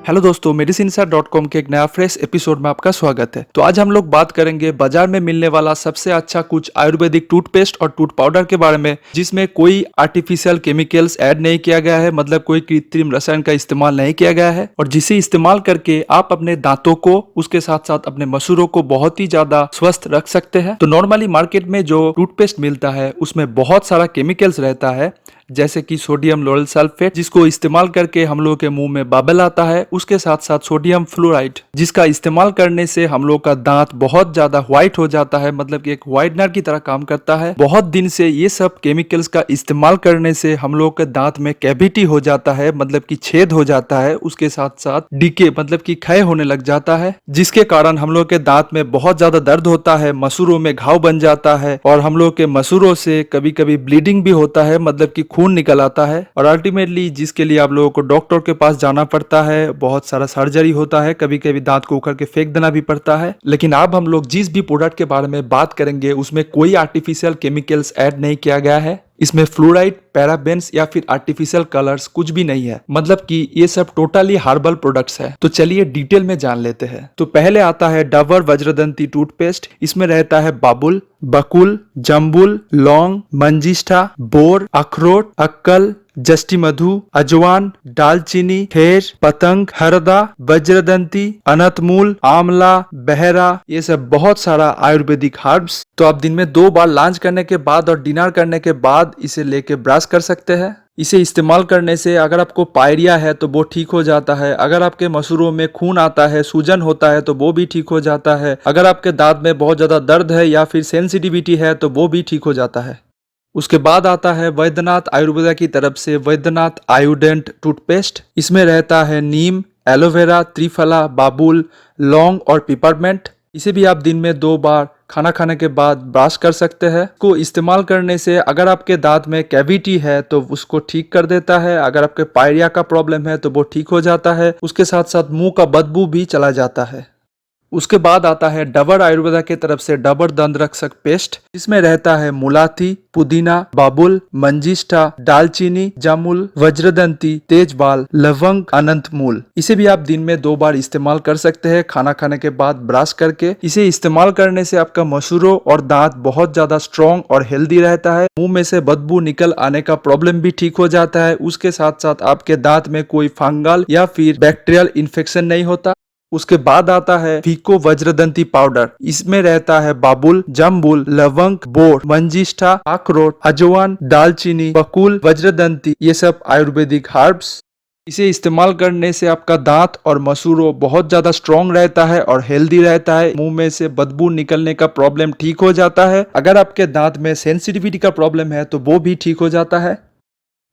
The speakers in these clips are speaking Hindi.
हेलो दोस्तों, medicinsar.com के एक नया फ्रेश एपिसोड में आपका स्वागत है। तो आज हम लोग बात करेंगे बाजार में मिलने वाला सबसे अच्छा कुछ आयुर्वेदिक टूथपेस्ट और टूथ पाउडर के बारे में, जिसमें कोई आर्टिफिशियल केमिकल्स ऐड नहीं किया गया है, मतलब कोई कृत्रिम रसायन का इस्तेमाल नहीं किया गया है, और जिसे इस्तेमाल करके आप अपने दांतों को, उसके साथ साथ अपने मसूरों को बहुत ही ज्यादा स्वस्थ रख सकते हैं। तो नॉर्मली मार्केट में जो टूथपेस्ट मिलता है उसमें बहुत सारा केमिकल्स रहता है, जैसे कि सोडियम लोरल सल्फेट, जिसको इस्तेमाल करके हम लोग के मुंह में बबल आता है। उसके साथ साथ सोडियम फ्लोराइड, जिसका इस्तेमाल करने से हम लोग का दांत बहुत ज्यादा व्हाइट हो जाता है, मतलब कि एक व्हाइटनर की तरह काम करता है। बहुत दिन से ये सब केमिकल्स का इस्तेमाल करने से हम लोग के दांत में कैविटी हो जाता है, मतलब कि छेद हो जाता है। उसके साथ साथ डीके, मतलब कि क्षय होने लग जाता है, जिसके कारण हम लोग के दांत में बहुत ज्यादा दर्द होता है, मसूरों में घाव बन जाता है, और हम लोग के मसूरों से कभी कभी ब्लीडिंग भी होता है, मतलब कि खून निकल आता है। और अल्टीमेटली जिसके लिए आप लोगों को डॉक्टर के पास जाना पड़ता है, बहुत सारा सर्जरी होता है, कभी कभी दांत को उखड़ के फेंक देना भी पड़ता है। लेकिन अब हम लोग जिस भी प्रोडक्ट के बारे में बात करेंगे उसमें कोई आर्टिफिशियल केमिकल्स ऐड नहीं किया गया है। इसमें फ्लोराइड, पैराबेन्स या फिर आर्टिफिशियल कलर्स कुछ भी नहीं है, मतलब कि ये सब टोटली हर्बल प्रोडक्ट्स है। तो चलिए डिटेल में जान लेते हैं। तो पहले आता है डाबर वज्रदंती टूथपेस्ट। इसमें रहता है बाबुल, बकुल, जम्बुल, लौंग, मंजिष्ठा, बोर, अखरोट, अक्कल, जस्टी मधु, अजवान, दालचीनी, खेर, पतंग, हरदा, वज्रदंती, अनतमूल, आंवला, बहरा, ये सब बहुत सारा आयुर्वेदिक हर्ब्स। तो आप दिन में 2 बार लंच करने के बाद और डिनर करने के बाद इसे लेके ब्रश कर सकते हैं। इसे इस्तेमाल करने से अगर आपको पायरिया है तो वो ठीक हो जाता है, अगर आपके मसूरों में खून आता है, सूजन होता है तो वो भी ठीक हो जाता है, अगर आपके दांत में बहुत ज्यादा दर्द है या फिर सेंसिटिविटी है तो वो भी ठीक हो जाता है। उसके बाद आता है वैद्यनाथ आयुर्वेदा की तरफ से वैद्यनाथ आयुडेंट टूथपेस्ट। इसमें रहता है नीम, एलोवेरा, त्रिफला, बाबुल, लौंग और पिपरमेंट। इसे भी आप दिन में 2 बार खाना खाने के बाद ब्रश कर सकते हैं। को इस्तेमाल करने से अगर आपके दांत में कैविटी है तो उसको ठीक कर देता है, अगर आपके पायरिया का प्रॉब्लम है तो वो ठीक हो जाता है। उसके साथ साथ मुंह का बदबू भी चला जाता है। उसके बाद आता है डाबर आयुर्वेदा की तरफ से डाबर दंत रक्षक पेस्ट। इसमें रहता है मुलाथी, पुदीना, बाबुल, मंजिष्ठा, दालचीनी, जामुल, वज्रदंती, तेजपाल, लवंग, अनंतमूल। इसे भी आप दिन में 2 बार इस्तेमाल कर सकते हैं खाना खाने के बाद ब्रश करके। इसे इस्तेमाल करने से आपका मसूरों और दांत बहुत ज्यादा स्ट्रॉन्ग और हेल्दी रहता है। मुंह में से बदबू निकल आने का प्रॉब्लम भी ठीक हो जाता है। उसके साथ साथ आपके दांत में कोई फंगल या फिर बैक्टीरियल इन्फेक्शन नहीं होता। उसके बाद आता है फीको वज्रदंती पाउडर। इसमें रहता है बाबुल, जम्बुल, लवंग, बोर, मंजिष्ठा, अखरोट, अजवान, दालचीनी, बकुल, वज्रदंती, ये सब आयुर्वेदिक हर्ब्स। इसे इस्तेमाल करने से आपका दांत और मसूरों बहुत ज्यादा स्ट्रॉन्ग रहता है और हेल्दी रहता है। मुंह में से बदबू निकलने का प्रॉब्लम ठीक हो जाता है। अगर आपके दांत में सेंसिटिविटी का प्रॉब्लम है तो वो भी ठीक हो जाता है।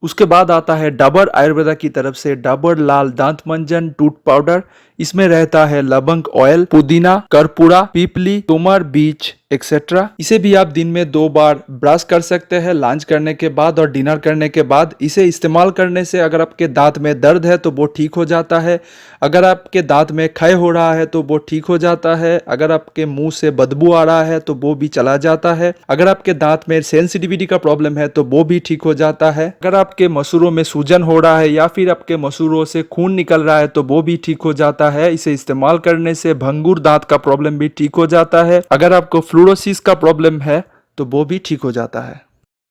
उसके बाद आता है डाबर आयुर्वेदा की तरफ से डाबर लाल दांत मंजन टूथ पाउडर। इसमें रहता है लवंग ऑयल, पुदीना, कर्पूरा, पीपली, तुमर बीज एक्सेट्रा। इसे भी आप दिन में 2 बार ब्रश कर सकते हैं लंच करने के बाद और डिनर करने के बाद। इसे इस्तेमाल करने से अगर आपके दांत में दर्द है तो वो ठीक हो जाता है, अगर आपके दांत में क्षय हो रहा है तो वो ठीक हो जाता है, अगर आपके मुंह से बदबू आ रहा है तो वो भी चला जाता है, अगर आपके दांत में सेंसिटिविटी का प्रॉब्लम है तो वो भी ठीक हो जाता है, अगर आपके मसूरों में सूजन हो रहा है या फिर आपके मसूरों से खून निकल रहा है तो वो भी ठीक हो जाता है। इसे इस्तेमाल करने से भंगुर दांत का प्रॉब्लम भी ठीक हो जाता है, अगर आपको फ्लोरोसिस का प्रॉब्लम है तो वो भी ठीक हो जाता है।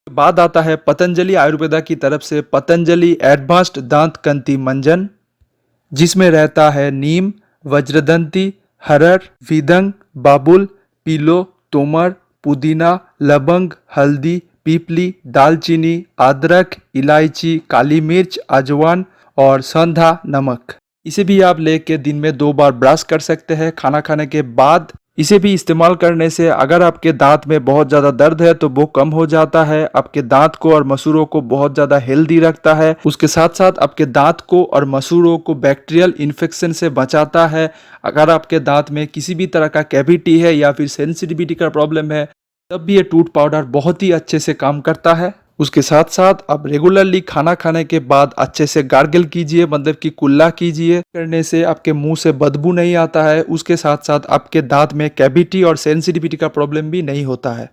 बाद आता है पतंजलि आयुर्वेदा की तरफ से पतंजलि एडवांस्ड दांत कंति मंजन। जिसमें रहता है नीम, वज्रदंती, हरड़, विदंग, बाबुल, पीलो, तोमर, पुदीना, लवंग, हल्दी, पीपली, दालचीनी, अदरक, इलायची, काली मिर्च, अजवान और संधा नमक। इसे भी आप लेके दिन में 2 बार ब्रश कर सकते हैं खाना खाने के बाद। इसे भी इस्तेमाल करने से अगर आपके दांत में बहुत ज़्यादा दर्द है तो वो कम हो जाता है, आपके दांत को और मसूरों को बहुत ज़्यादा हेल्दी रखता है। उसके साथ साथ आपके दांत को और मसूरों को बैक्टीरियल इन्फेक्शन से बचाता है। अगर आपके दांत में किसी भी तरह का कैविटी है या फिर सेंसिटिविटी का प्रॉब्लम है तब भी ये टूथ पाउडर बहुत ही अच्छे से काम करता है। उसके साथ साथ आप रेगुलरली खाना खाने के बाद अच्छे से गार्गल कीजिए, मतलब कि कुल्ला कीजिए। करने से आपके मुंह से बदबू नहीं आता है। उसके साथ साथ आपके दांत में कैविटी और सेंसिटिविटी का प्रॉब्लम भी नहीं होता है।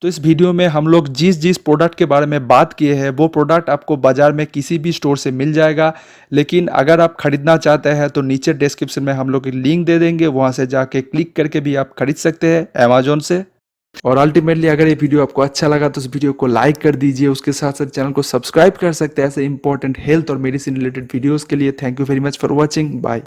तो इस वीडियो में हम लोग जिस जिस प्रोडक्ट के बारे में बात किए हैं वो प्रोडक्ट आपको बाजार में किसी भी स्टोर से मिल जाएगा। लेकिन अगर आप खरीदना चाहते हैं तो नीचे डिस्क्रिप्शन में हम लोग एक लिंक दे देंगे, वहाँ से जाके क्लिक करके भी आप खरीद सकते हैं अमेजोन से। और अल्टीमेटली अगर ये वीडियो आपको अच्छा लगा तो इस वीडियो को लाइक कर दीजिए, उसके साथ साथ चैनल को सब्सक्राइब कर सकते हैं ऐसे इंपॉर्टेंट हेल्थ और मेडिसिन रिलेटेड वीडियोस के लिए। Thank you very much for watching, bye.